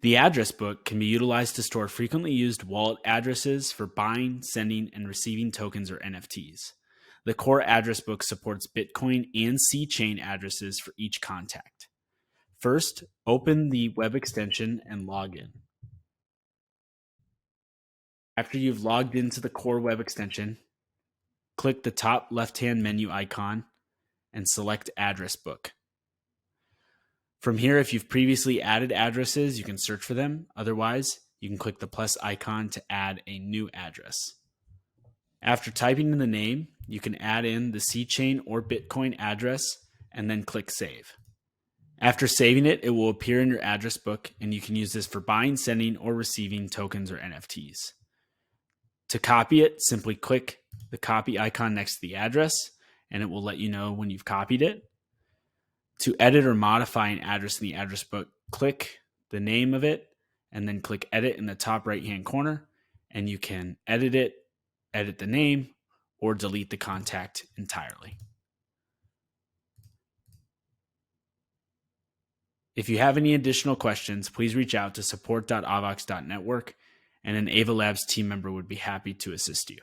The address book can be utilized to store frequently used wallet addresses for buying, sending, and receiving tokens or NFTs. The core address book supports Bitcoin and C-Chain addresses for each contact. First, open the web extension and log in. After you've logged into the core web extension, click the top left-hand menu icon and select Address Book. From here, if you've previously added addresses, you can search for them. Otherwise, you can click the plus icon to add a new address. After typing in the name, you can add in the C-Chain or Bitcoin address and then click Save. After saving it, it will appear in your address book, and you can use this for buying, sending, or receiving tokens or NFTs. To copy it, simply click the copy icon next to the address, and it will let you know when you've copied it. To edit or modify an address in the address book, click the name of it, and then click Edit in the top right-hand corner, and you can edit it, edit the name, or delete the contact entirely. If you have any additional questions, please reach out to support.avox.network, and an Ava Labs team member would be happy to assist you.